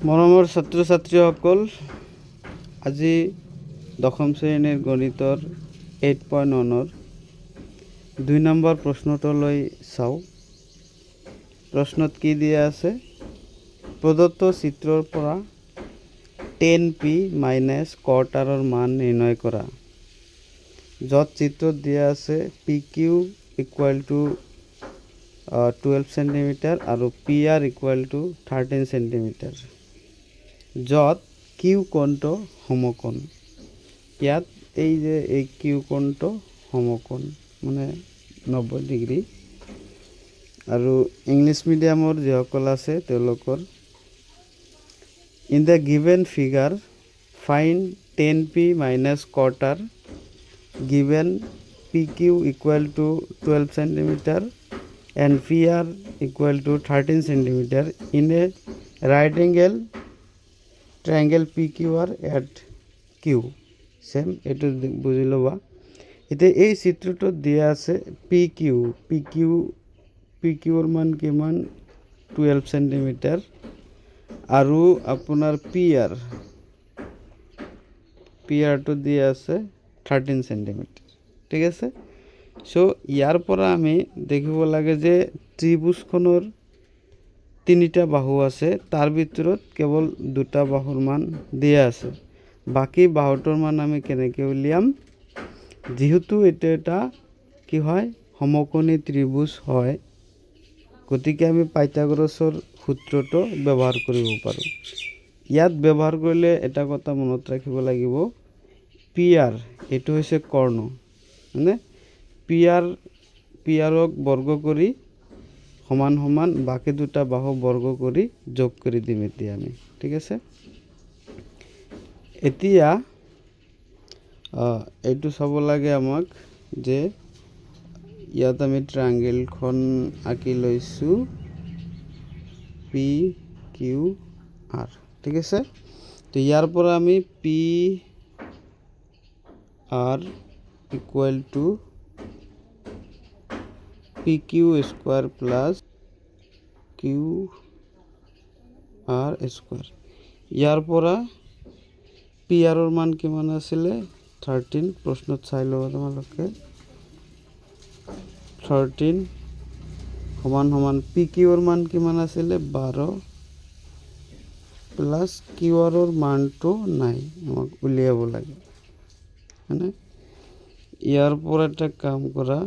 মৰমৰ ছাত্ৰ ছাত্ৰীসকল, আজি দশম শ্ৰেণীৰ গণিতৰ 8.1 2 নম্বৰ প্ৰশ্নটোলৈ চাওঁ। প্ৰশ্নত কি দিয়া আছে? প্ৰদত্ত চিত্ৰৰ পৰা tan p minus cot r মান নিৰ্ণয় কৰা। য'ত চিত্ৰত দিয়া আছে pq ইকুৱেল টু 12 সেন্টিমিটাৰ আৰু pr ইকুৱেল টু 13 সেন্টিমিটাৰ। য'ত কিউ কোণটো সমকোণ। ইয়াত এই যে এই কিউ কোণটো সমকোণ মানে 90 ডিগ্ৰী। আৰু ইংলিছ মিডিয়ামৰ যিসকল আছে তেওঁলোকৰ in the given figure find tan p minus cot r given pq equal to 12 centimeter and pr equal to 13 centimeter in a right angle triangle PQR at Q. Same এটো বুঝি লবা। এতিয়া এই চিত্ৰটো দিয়া আছে PQৰ মান কিমান 12 সেন্টিমিটাৰ আৰু আপোনাৰ PR টো দিয়া আছে 13 সেন্টিমিটাৰ। ঠিক আছে। সো ইয়াৰ পৰা আমি দেখিব লাগে যে ত্ৰিভুজখনৰ তিনিটা বাহু আছে, তাৰ ভিতৰত কেৱল দুটা বাহুৰ মান দিয়া আছে। বাকি বাহুটোৰ মান আমি কেনেকৈ উলিয়াম? যেহেতু এটা কি হয় সমকোণী ত্ৰিভুজ হয়, গতিকে আমি পাইথাগোৰাছৰ সূত্ৰটো ব্যৱহাৰ কৰিব পাৰোঁ। ইয়াত ব্যৱহাৰ কৰিলে এটা কথা মনত ৰাখিব লাগিব, PR এইটো হৈছে কৰ্ণ, মানে PRক বৰ্গ কৰি সমান সমান বাকি দুটা বাহু বৰ্গ কৰি যোগ কৰি দিম এতিয়া আমি। ঠিক আছে। এতিয়া এইটো চাব লাগে আমাক যে ইয়াত আমি ট্ৰায়াঙ্গেলখন আঁকি লৈছোঁ PQR। ঠিক আছে। তো ইয়াৰ পৰা আমি PR equal to PQ square plus QR square. ইয়াৰ পৰা PR মান কিমান আছিলে 13, প্ৰশ্নত চাই লবা তোমালোকে 13 সমান সমান PQৰ মান কিমান আছিলে 12 প্লাস QR মানটো নাই, আমাক উলিয়াব লাগে। মানে ইয়াৰ পৰা এটা কাম কৰা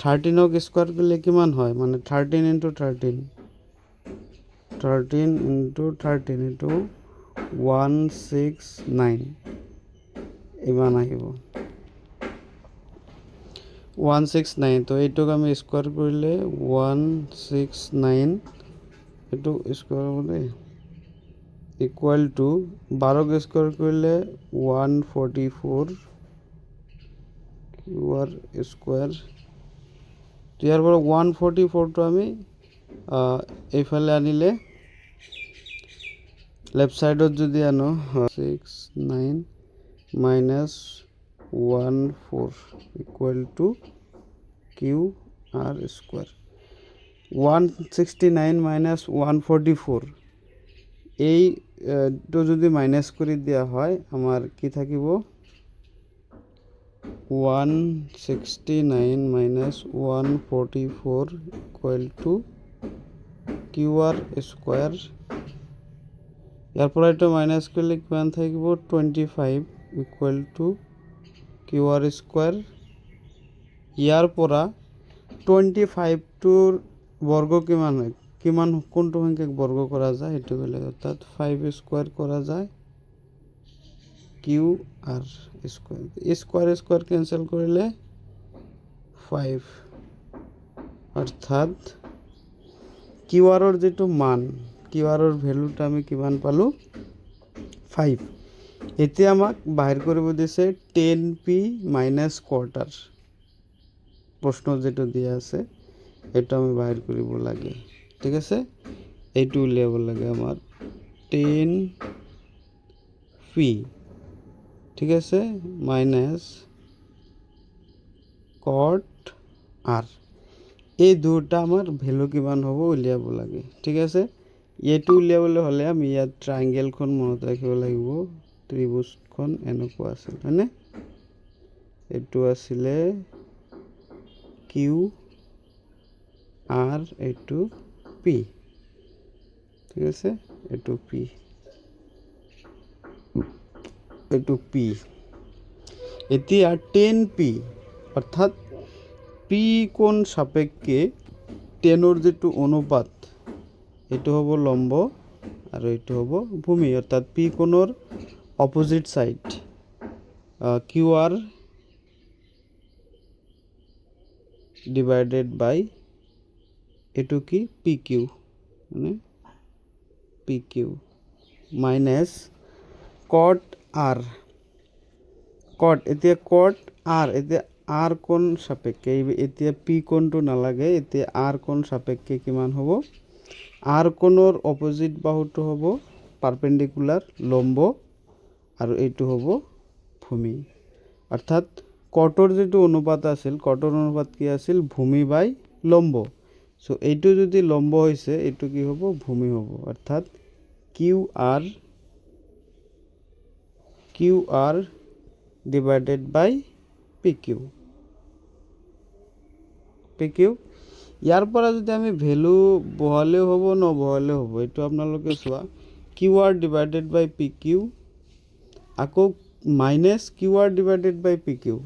13ক স্কোয়ার করলে কিমান হয়, মানে 13 into 13 into 169 ইমান আহিব 169। তো এইটোক আমি স্কোয়ার কৰিলে 169 এইটো স্কোয়াৰ মানে ইকুয়াল টু 12ক স্কোয়াৰ কৰিলে 144 QR স্কোয়াৰ। ইয়াৰ পৰা 144টো আমি এইফালে আনিলে লেফট সাইডত যদি আনো 69 minus 14 equal to QR square। 169 minus 144 এইটো যদি মাইনাস কৰি দিয়া হয় আমাৰ কি থাকিব 169 minus 144 equal to QR square। ইয়াৰ পৰা এটা মাইনাস কৰিলে কিমান থাকিব 25 equal to QR square। ইয়াৰ পৰা 25 টোৰ বৰ্গ কিমান হয়, কিমান কোনটো সংখ্যাক বৰ্গ কৰা যায় সেইটো গলে অৰ্থাৎ 5 স্কয়াৰ কৰা যায় QR স্কয়াৰ। স্কয়াৰ ক্যান্সেল কৰিলে 5 অৰ্থাৎ QR যেটো মান QR ভ্যালুটা আমি কিমান পালো 5। এতিয়া আমাক বাহিৰ কৰিব দিছে tan p minus cot r। প্ৰশ্ন যেটো দিয়া আছে এটা আমি বাহিৰ কৰিব লাগে। ঠিক আছে। এইটো উলিয়াব লাগে আমাৰ tan p। ঠিক আছে, মাইনাস cot r। এই দুটা আমাৰ ভ্যালু কিমান হ'ব উলিয়াব লাগে। ঠিক আছে। এইটো উলিয়াবলৈ হ'লে আমি ইয়াত ট্ৰাইংগেলখন মনত ৰাখিব লাগিব ত্ৰিভুজখন এনেকুৱা আছিল হয়নে এইটো আছিলে কিউ আর এইটো পি ঠিক আছে এইটো পি এতিয়া 10p অর্থাৎ পি কোণ সাপেক্ষে 10 যেটো অনুপাত এইটো হ'ব লম্ব আৰু এইটো হ'ব ভূমি অৰ্থাৎ পি কোণৰ opposite side Q R divided বাই এইটো কি পি কিউ মানে পি কিউ মাইনাস কট আর কট এতিয়া কট আর এতিয়া আর কোণ সাপেক্ষে এতিয়া পি কোণটো নালাগে এতিয়া আর কোণ সাপেক্ষে কিমান হ'ব আর কোণৰ অপোজিট বাহুটো হ'ব পাৰপেন্ডিকুলাৰ লম্ব আৰু এইটো হ'ব ভূমি অৰ্থাৎ কটৰ যেটো অনুপাত আছিল কটৰ অনুপাত কি আছিল ভূমি বাই লম্ব সো এইটো যদি লম্ব হৈছে এইটো কি হ'ব ভূমি হ'ব অর্থাৎ কিউ আর ডিভাইডেড বাই পি কিউ ইয়াৰ পৰা যদি আমি ভ্যালু বহালেও হ'ব নবহালেও হ'ব এইটো আপোনালোকে চোৱা কিউ আর ডিভাইডেড বাই পি কিউ আকৌ মাইনাস কিউ আর ডিভাইডেড বাই পি কিউ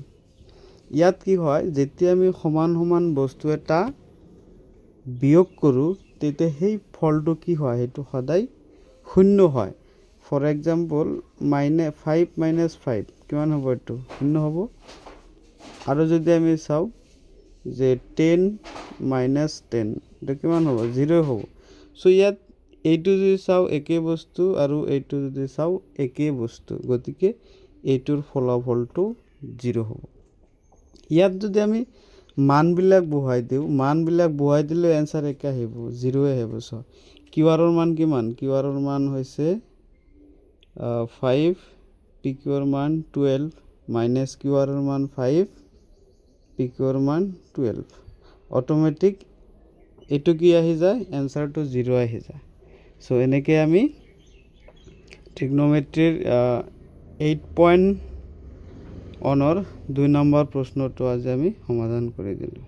ইয়াত কি হয় যেতিয়া আমি সমান সমান বস্তু এটা বিয়োগ কৰোঁ তেতিয়া সেই ফলটো কি হয় সেইটো সদায় শূন্য হয় ফৰ এক্সাম্পল -5 - 5 কিমান হ'ব এইটো শূন্য হ'ব আৰু যদি আমি চাওঁ যে 10 - 10 এটা কিমান হ'ব 0 হ'ব সো ইয়াত এইটো যদি চাওঁ একে বস্তু আৰু এইটো যদি চাওঁ একে বস্তু গতিকে এইটোৰ ফলাফলটো 0 হ'ব ইয়াত যদি আমি মানবিলাক বহাই দিলে এনসার একে আহিব 0 আহিব সো কিউ আৰৰ মান কিমান কিউ আৰৰ মান হৈছে 5 পি কিউৰ মান 12 মাইনাস কিউ আৰৰ মান 5 পি কিউৰ মান 12 অটোমেটিক এইটো কি আহি যায় এনসাৰটো 0 আহি যায় সো এনেকে আমি ট্ৰিগনোমেট্ৰিৰ 8.1 2 নম্বৰ প্ৰশ্নটো আজি আমি সমাধান কৰি দিলোঁ